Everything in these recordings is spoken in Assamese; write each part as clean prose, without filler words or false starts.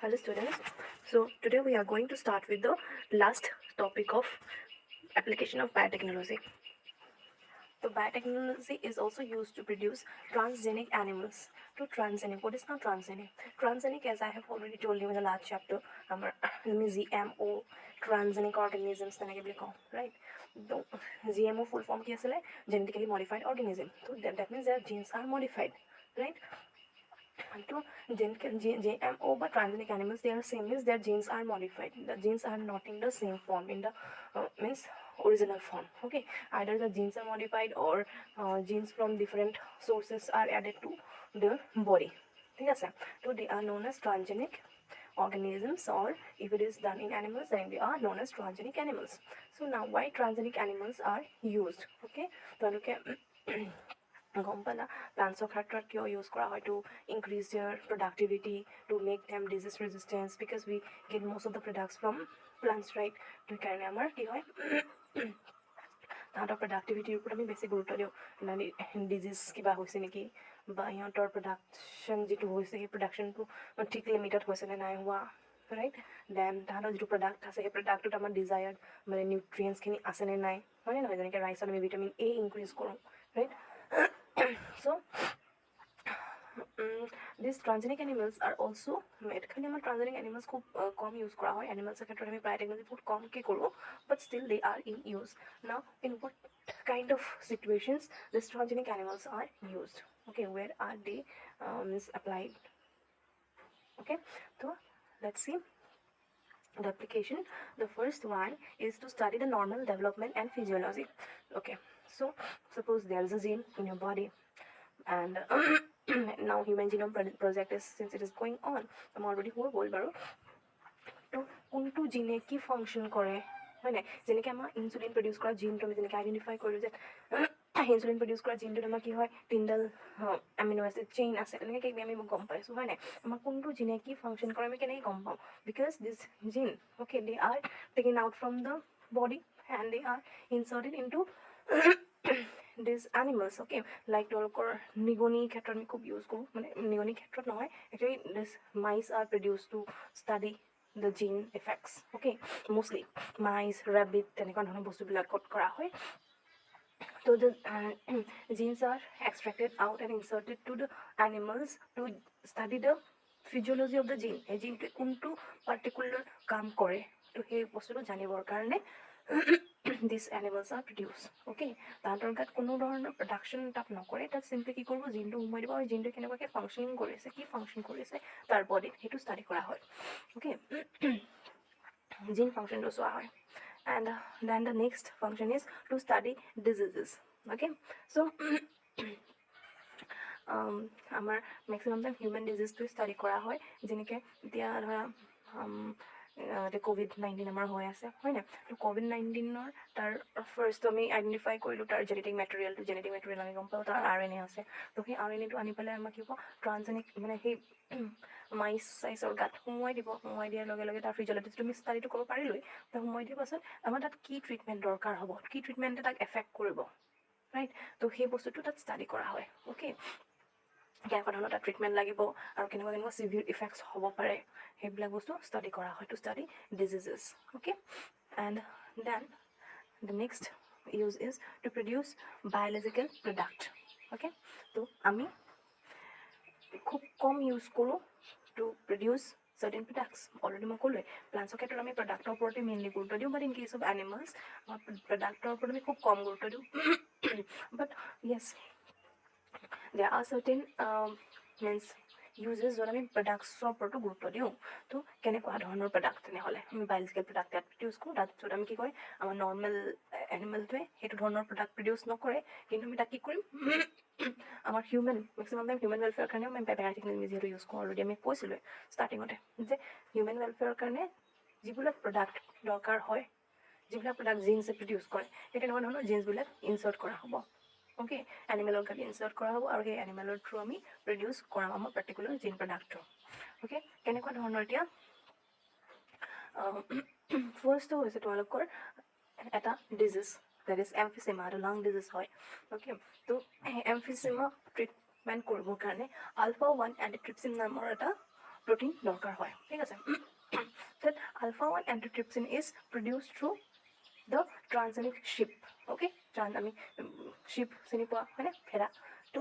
Hello students. So today we are going to start with the last topic of application of biotechnology. So biotechnology is also used to produce transgenic animals. To transgenic, what is now transgenic? Transgenic, as I have already told you in the last chapter, GMO transgenic organisms right? So GMO full form ki asile genetically modified organism. So that means their genes are modified, right? To GMO but transgenic animals, they are same, means their genes are modified. The genes are not in the same form, in the means original form. Okay, either the genes are modified or genes from different sources are added to the body. ঠিক আছে, so they are known as transgenic organisms, or if it is done in animals then they are known as transgenic animals. So now why transgenic animals are used? Okay, তেওঁলোকে গম পালা প্লান্টছৰ ক্ষেত্ৰত কিয় ইউজ কৰা হয় to increase their productivity, to make them disease resistance, because we get most of the products from plants, right? তো সেইকাৰণে আমাৰ কি হয় তাহাঁতৰ প্ৰডাক্টিভিটিৰ ওপৰত আমি বেছি গুৰুত্ব দিওঁ, মানে ডিজিজ কিবা হৈছে নেকি, বা সিহঁতৰ প্ৰডাকশ্যন যিটো হৈছে সেই প্ৰডাকশ্যনটো ঠিক লিমিটত হৈছে নে নাই হোৱা, ৰাইট? দেন তাহাঁতৰ যিটো প্ৰডাক্ট আছে সেই প্ৰডাক্টটোত আমাৰ ডিজায়াৰ্ড মানে নিউট্ৰিয়েণ্টছখিনি আছেনে নাই, হয়নে নহয়? যেনেকৈ ৰাইচত আমি ভিটামিন এ ইনক্ৰিজ কৰোঁ, right? So these transgenic animals are also made. খালি আমাৰ transgenic animals খুব কম ইউজ কৰা হয়, এনিমেলছৰ ক্ষেত্ৰত আমি বায়'টেকনলজি বহুত কমকৈ কৰোঁ, but still they are in use. Now in what kind of situations these transgenic animals are used? Okay, where are they applied? Okay, so let's see the application. The first one is to study the normal development and physiology. Okay, so suppose there is a gene in your body, and now human genome project is, since it is going on, I'm already whole bol baro to কোনটো জিনে কি ফাংচন কৰে, হয় নাই? যেনেকৈ আমাৰ ইনচুলিন প্ৰডিউচ কৰা জিনটো আমি যেনেকৈ আইডেণ্টিফাই কৰিলোঁ যে ইনচুলিন প্ৰডিউচ কৰা জিনটোত আমাৰ কি হয়, 3ডাল এমিনো এচিড চেইন আছে, তেনেকৈ আমি গম পাইছোঁ, হয় নাই? আমাৰ কোনটো জিনে কি ফাংচন কৰে আমি কেনেকৈ গম পাওঁ? Because this gene, okay, they are taken out from the body and they are inserted into these animals. Okay, like তোমালোকৰ নিগনি ক্ষেত্ৰত আমি খুব ইউজ কৰোঁ, মানে নিগনি ক্ষেত্ৰত নহয়, actually this mice are produced to study the gene effects. Okay, mostly mice, rabbit তেনেকুৱা ধৰণৰ বস্তুবিলাকত কৰা হয়. So the genes are extracted out and inserted to the animals to study the physiology of the gene. এই জিনটোৱে কোনটো পাৰ্টিকুলাৰ কাম কৰে, তো সেই বস্তুটো জানিবৰ কাৰণে these animals are produced. Okay, তাহাঁতৰ গাত কোনো ধৰণৰ প্ৰডাকশ্যন তাত নকৰে, তাত চিম্পলি কি কৰিব, জিনটো সোমাই দিব আৰু জিনটো কেনেকুৱাকৈ ফাংচনিং কৰিছে, কি ফাংচন কৰিছে তাৰ বডিত, সেইটো ষ্টাডি কৰা হয়. অ'কে, জিন ফাংচনটো চোৱা হয়. And then the next function is to study diseases. Okay, so আমাৰ মেক্সিমাম টাইম হিউমেন ডিজিজটো ষ্টাডি কৰা হয়, যেনেকৈ এতিয়া ধৰা COVID-19 আমাৰ হৈ আছে, হয় নাই? তো COVID-19 তাৰ ফাৰ্ষ্ট আমি আইডেণ্টিফাই কৰিলোঁ তাৰ জেনেটিক মেটেৰিয়েল আমি গম পাওঁ তাৰ RNA আছে. তো সেই RNAটো আনি পেলাই আমাক কি হ'ব, ট্ৰান্সজেনিক মানে সেই মাইচ চাইচৰ গাত সোমোৱাই দিব, সোমোৱাই দিয়াৰ লগে লগে তাৰ ফিজিঅলজি তুমি ষ্টাডিটো কৰিব পাৰিলোৱেই, তো সোমোৱাই দিয়াৰ পাছত আমাৰ তাত কি ট্ৰিটমেণ্ট দৰকাৰ হ'ব, কি ট্ৰিটমেণ্টে তাক এফেক্ট কৰিব, ৰাইট? তো সেই বস্তুটো তাত ষ্টাডি কৰা হয়. অ'কে, কেনেকুৱা ধৰণৰ তাত ট্ৰিটমেণ্ট লাগিব আৰু কেনেকুৱা কেনেকুৱা চিভিয়াৰ ইফেক্টছ হ'ব পাৰে, সেইবিলাক বস্তু ষ্টাডি কৰা হয়, to study diseases. Okay, and then the next use is to produce biological product. Okay, তো আমি খুব কম ইউজ কৰোঁ to produce certain products. Already মই ক'লোৱে, প্লান্টছৰ ক্ষেত্ৰত আমি প্ৰডাক্টৰ ওপৰতে মেইনলি গুৰুত্ব দিওঁ, বাট ইন কেছ অফ এনিমেলছ আমাৰ প্ৰডাক্টৰ ওপৰত আমি খুব কম গুৰুত্ব দিওঁ. বাট য়েছ, there are certain means uses য'ত আমি প্ৰডাক্টছৰ ওপৰতো গুৰুত্ব দিওঁ. তো কেনেকুৱা ধৰণৰ প্ৰডাক্ট, তেনেহ'লে আমি বায়'লজিকেল প্ৰডাক্ট ইয়াত প্ৰডিউচ কৰোঁ, তাত য'ত আমি কি কৰিম, আমাৰ নৰ্মেল এনিমেলটোৱে সেইটো ধৰণৰ প্ৰডাক্ট প্ৰডিউচ নকৰে, কিন্তু আমি তাক কি কৰিম, আমাৰ হিউমেন মেক্সিমাম টাইম হিউমেন ৱেলফেয়াৰৰ কাৰণেও আমি বায়'টেকনলজি যিহেতু ইউজ কৰোঁ, অলৰেডি আমি কৈছিলোঁ ষ্টাৰ্টিঙতে যে হিউমেন ৱেলফেয়াৰৰ কাৰণে যিবিলাক প্ৰডাক্ট দৰকাৰ হয়, যিবিলাক প্ৰডাক্ট জিনছে প্ৰডিউচ কৰে, সেই তেনেকুৱা ধৰণৰ জিনছবিলাক ইনচাৰ্ট কৰা হ'ব. অ'কে, এনিমেলৰ গাত ইনচাৰ্ট কৰা হ'ব আৰু সেই এনিমেলৰ থ্ৰু আমি প্ৰডিউচ কৰাম আমাৰ পাৰ্টিকুলাৰ জিন প্ৰডাক্টটো. অ'কে, কেনেকুৱা ধৰণৰ এতিয়া ফাৰ্ষ্টটো হৈছে তোমালোকৰ এটা ডিজিজ, দেট ইজ এমফিচিমা, এটা লাং ডিজিজ হয়. অ'কে, তো এমফিচিমা ট্ৰিটমেণ্ট কৰিবৰ কাৰণে আলফা 1 এণ্টিট্ৰিপচিন নামৰ এটা protein দৰকাৰ হয় ঠিক আছে that alpha 1 antitrypsin is produced through the transgenic sheep okay আমি sheep চিনি পোৱা হয়নে ভেড়া তো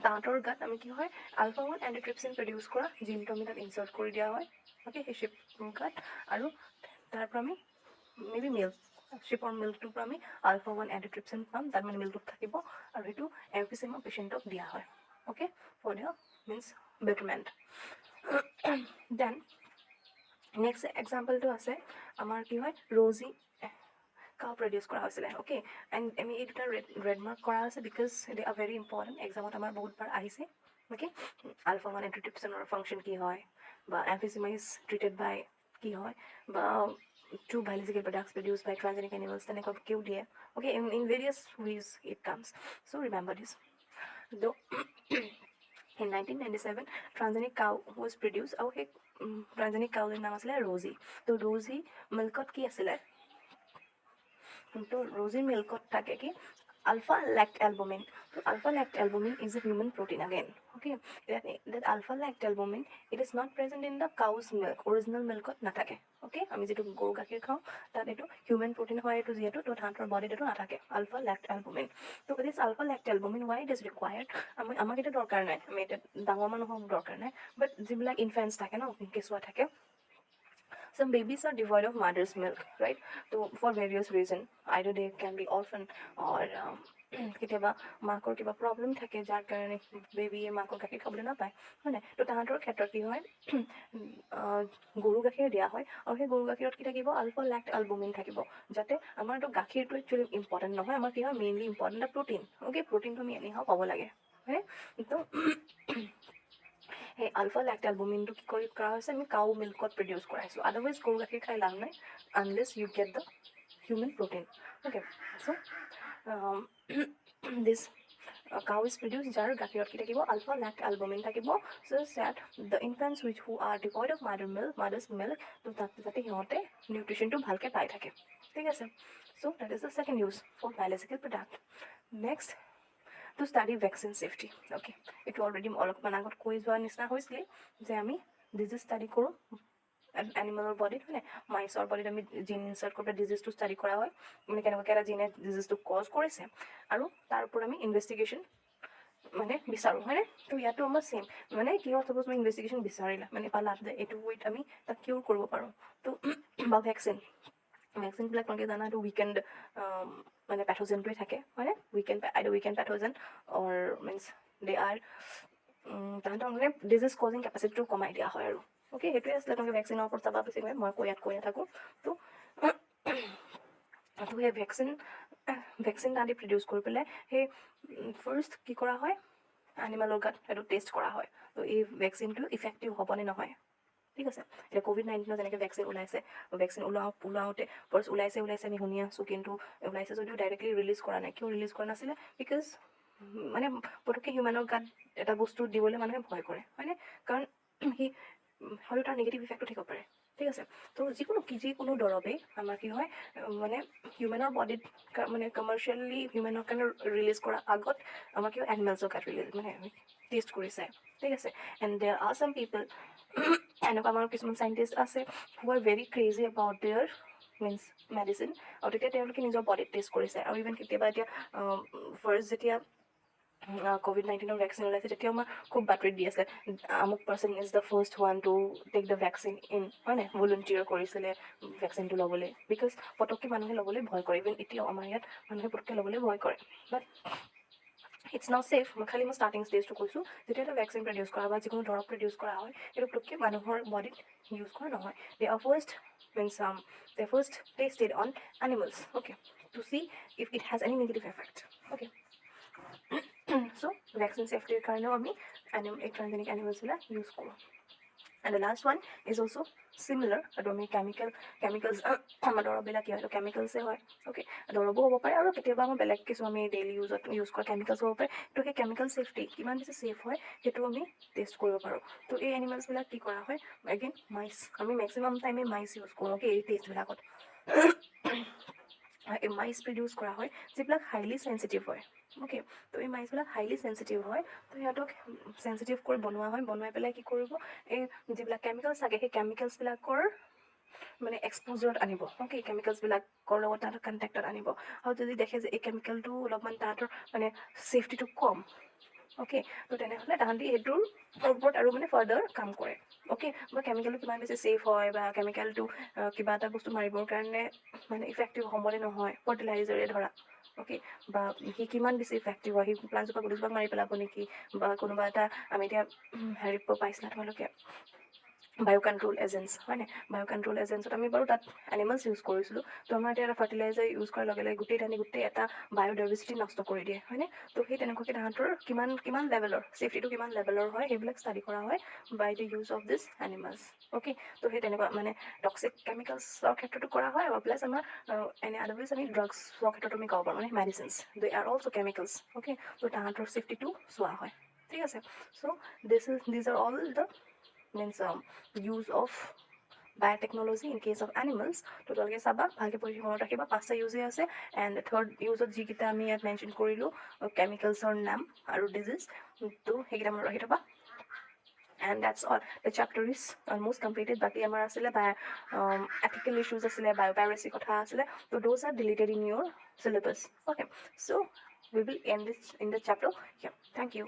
তাহাঁতৰ গাত আমি কি হয় আলফা 1 এণ্টিট্ৰিপচিন প্ৰডিউচ কৰা জিনটো আমি তাত ইনচাৰ্ট কৰি দিয়া হয় অ'কে সেই শ্বিপৰ গাত আৰু তাৰ পৰা আমি মেবি মিল্ক শ্বিপৰ মিল্কটোৰ পৰা আমি আলফা 1 এণ্টিট্ৰিপচিন পাম তাত মানে মিল্কটোত থাকিব আৰু সেইটো এমফিচিমা পেচেণ্টক দিয়া হয় okay for their means betterment then next এক্সাম্পলটো আছে আমাৰ কি হয় ৰ'জি কাউ প্ৰডিউচ কৰা হৈছিলে অ'কে এণ্ড আমি এই দুটা ৰেড মাৰ্ক কৰা আছে because they are very important এক্সামত আমাৰ বহুতবাৰ আহিছে অ'কে আলফা 1 এণ্টিট্ৰিপচিনৰ ফাংচন কি হয় বা এমফিচিমা ইজ ট্ৰিটেড বাই কি হয় বা to biological products produced by transgenic animals তেনেকুৱা কিয় দিয়ে okay in various ways it comes so remember this though in 1997 transgenic cow was produced আৰু সেই transgenic cowৰ নাম আছিলে ৰ'জি তো ৰ'জি মিল্কত কি আছিলে তো ৰ'জিৰ মিল্কত থাকে কি alpha lactalbumin so alpha lactalbumin is a human protein again okay that alpha lactalbumin it is not present in the cow's milk original milk nathake okay ami jetu goru gakhir khao tat etu human protein hoy etu jetu to thantor body etu nathake alpha lactalbumin so this alpha lactalbumin why it is required amak eta dorkar nai ami eta dangor manuhok dorkar nai but jibla infants thake na kesua thake some babies are devoid of mother's milk right so for various reasons either they can be orphan or কেতিয়াবা মাকৰ কিবা প্ৰব্লেম থাকে যাৰ কাৰণে বেবীয়ে মাকৰ গাখীৰ খাবলৈ নাপায় হয় নাই তো তাহাঁতৰ ক্ষেত্ৰত কি হয় গৰু গাখীৰ দিয়া হয় আৰু সেই গৰু গাখীৰত কি থাকিব আলফা লেক্ট এলবুমিন থাকিব যাতে আমাৰতো গাখীৰটো একচুৱেলি ইম্পৰ্টেণ্ট নহয় আমাৰ কি হয় মেইনলি ইম্পৰ্টেণ্ট প্ৰটিন অ'কে প্ৰটিনটো আমি এনেহাও পাব লাগে হয় তো সেই আলফা লেক্টালবুমিনটো কি কৰা হৈছে আমি কাউ মিল্কত প্ৰডিউচ কৰাইছোঁ আদাৰৱাইজ গৰু গাখীৰ খাই লাভ নাই unless you get the human protein okay so' this cow is produced jar gakhirot ki thakibo alpha lactalbumin thakibo so that the infants which who are devoid of mother's milk to tate hihote nutrition to bhalke pai thake thik ase so that is the second use for biological product next to study vaccine safety okay it already olok managot koi joa nisna hoisile je ami disease study koru animal body মানে মাইছৰ বডিত আমি জিন ইনচাৰ্ট কৰি ডিজিজটো ষ্টাডি কৰা হয় মানে কেনেকুৱাকৈ এটা জিনে ডিজিজটো কজ কৰিছে আৰু তাৰ ওপৰত আমি ইনভেষ্টিগেশ্যন মানে বিচাৰোঁ হয়নে তো ইয়াতো আমাৰ ছেইম মানে কি হয় চাপ'জ মই ইনভেষ্টিগেশ্যন বিচাৰিলা মানে পালা যে এইটো উইথ আমি তাক কিউৰ কৰিব পাৰোঁ তো বা ভেকচিনবিলাক তোমালোকে জানা এইটো উইকেণ্ড মানে পেথোজেনটোৱে থাকে হয়নে উইকেণ্ড পেথোজেন অৰ মিনছ দে আৰ তাহাঁতৰ মানে ডিজিজ কজিং কেপাচিটিটো কমাই দিয়া হয় আৰু অ'কে সেইটোৱে আছিলে তোমালোকে ভেকচিনৰ ওপৰত চাবা বেছিকৈ মই কৈ নাথাকোঁ তো সেই ভেকচিন আদি প্ৰডিউচ কৰি পেলাই সেই ফাৰ্ষ্ট কি কৰা হয় এনিমেলৰ গাত সেইটো টেষ্ট কৰা হয় তো এই ভেকচিনটো ইফেক্টিভ হ'বনে নহয় ঠিক আছে এতিয়া COVID-19 যেনেকৈ ভেকচিন ওলাইছে ভেকচিন ওলাওঁতে ফাৰ্ষ্ট ওলাইছে আমি শুনি আছোঁ কিন্তু ওলাইছে যদিও ডাইৰেক্টলি ৰিলিজ কৰা নাই কিয় ৰিলিজ কৰা নাছিলে বিকজ মানে পটককৈ হিউমেনৰ গাত এটা বস্তু দিবলৈ মানুহে ভয় কৰে হয়নে কাৰণ সি হয়তো তাৰ নিগেটিভ ইফেক্টটো থাকিব পাৰে ঠিক আছে তো যিকোনো দৰৱে আমাৰ কি হয় মানে হিউমেনৰ বডিত মানে কমাৰ্চিয়েলি হিউমেনৰ কাৰণে ৰিলিজ কৰাৰ আগত আমাৰ কি হয় এনিমেলছৰ গাত ৰিলিজ মানে টেষ্ট কৰিছে ঠিক আছে এণ্ড দেয়াৰ আৰ চাম পিপল এনেকুৱা আমাৰ কিছুমান চাইণ্টিষ্ট আছে who are very crazy about their means medicine আৰু তেতিয়া তেওঁলোকে নিজৰ বডিত টেষ্ট কৰিছে আৰু ইভেন কেতিয়াবা এতিয়া ফাৰ্ষ্ট যেতিয়া COVID-19 ভেকচিন ওলাইছে তেতিয়া আমাৰ খুব বাতৰিত দি আছে আমুক person is the first one to take the vaccine in হয় নাই ভলণ্টিয়াৰ কৰিছিলে ভেকচিনটো ল'বলৈ বিকজ পটককৈ মানুহে ল'বলৈ ভয় কৰে ইভেন এতিয়াও আমাৰ ইয়াত মানুহে পটককৈ ল'বলৈ ভয় কৰে বাট ইটছ নাও ছেফ খালি মই ষ্টাৰ্টিং ষ্টেজটো কৈছোঁ যেতিয়া এটা ভেকচিন প্ৰডিউচ কৰা বা যিকোনো দৰৱ প্ৰডিউচ কৰা হয় সেইটো পটককৈ মানুহৰ বডিত ইউজ কৰা নহয় they are first tested on animals okay to see if it has any negative effect okay so vaccine safety কাৰণেও আমি transgenic animals বিলাক use কৰোঁ and the last one is also similar আৰু আমি chemicals আমাৰ দৰৱবিলাক কি হয় কেমিকেলছে হয় অ'কে দৰৱো হ'ব পাৰে আৰু কেতিয়াবা আমাৰ বেলেগ কিছু আমি ডেইলি ইউজ কৰা কেমিকেলছ হ'ব পাৰে তো সেই কেমিকেল ছেফটি কিমান বেছি ছেফ হয় সেইটো আমি টেষ্ট কৰিব পাৰোঁ তো এই এনিমেলছবিলাক কি কৰা হয় এগেইন মাইচ আমি মেক্সিমাম টাইমে মাইচ ইউজ কৰোঁ অ'কে এই টেষ্টবিলাকত এই মাইচ প্ৰডিউচ কৰা হয় যিবিলাক হাইলি চেঞ্চিটিভ হয়। অ'কে, তো এই মাইচবিলাক হাইলি চেঞ্চিটিভ হয়, তো সিহঁতক চেঞ্চিটিভ কৰি বনোৱা হয়। বনাই পেলাই কি কৰিব, এই যিবিলাক কেমিকেলছ থাকে সেই কেমিকেলছবিলাকৰ মানে এক্সপ'জাৰত আনিব। অ'কে, কেমিকেলছবিলাকৰ লগত তাহাঁতৰ কণ্টেক্টত আনিব, আৰু যদি দেখে যে এই কেমিকেলটো অলপমান তাহাঁতৰ মানে ছেফটিটো কম, অ'কে, তো তেনেহ'লে তাহাঁতি সেইটোৰ ওপৰত আৰু মানে ফাৰ্ডাৰ কাম কৰে। অ'কে, বা কেমিকেলটো কিমান বেছি ছেফ হয়, বা কেমিকেলটো কিবা এটা বস্তু মাৰিবৰ কাৰণে মানে ইফেক্টিভ হ'বনে নহয়, ফাৰ্টিলাইজাৰে ধৰা। অ'কে, বা সি কিমান বেছি ইফেক্টিভ হয়, সি প্লাণ্টজোপা গুটিজোপাক মাৰি পেলাব নেকি, বা কোনোবা এটা আমি এতিয়া হেৰি পাইছিলা তোমালোকে বায়ো কণ্ট্ৰল এজেণ্টছ, হয়নে? বায়ো কণ্ট্ৰল এজেণ্টছত আমি বাৰু তাত এনিমেলছ ইউজ কৰিছিলোঁ। তো আমাৰ এতিয়া এটা ফাৰ্টিলাইজাৰ ইউজ কৰাৰ লগে লগে গোটেই এটা বায়'ডাইভাৰ্চিটি নষ্ট কৰি দিয়ে, হয়নে? তো সেই তেনেকুৱাকৈ তাহাঁতৰ কিমান লেভেলৰ ছেফটিটো কিমান লেভেলৰ হয় সেইবিলাক ষ্টাডি কৰা হয় by the use of this animals. Okay, তো সেই তেনেকুৱা মানে টক্সিক কেমিকেলছৰ ক্ষেত্ৰতো কৰা হয়, আৰু প্লাছ আমাৰ এনে আদাৰৱাইজ আমি ড্ৰাগছৰ ক্ষেত্ৰতো আমি ক'ব পাৰোঁ, মানে medicines they are also' chemicals. Okay, তো তাহাঁতৰ ছেফটিটো চোৱা হয়। ঠিক আছে, so' these are all the means use of biotechnology in case of animals. তো তোমালোকে চাবা ভালকৈ পঢ়ি মনত ৰাখিবা, 5টা ইউজে আছে। এণ্ড থাৰ্ড ইউজত যিকেইটা আমি ইয়াত মেনশ্যন কৰিলোঁ কেমিকেলছৰ নাম আৰু ডিজিজ, তো সেইকেইটা মনত ৰাখি থ'বা। And that's all. The chapter is almost completed. Baki amar asile by ethical issues asile, biopiracy kotha asile. So those are deleted in your syllabus. Okay, so we will end this in the chapter here. Thank you.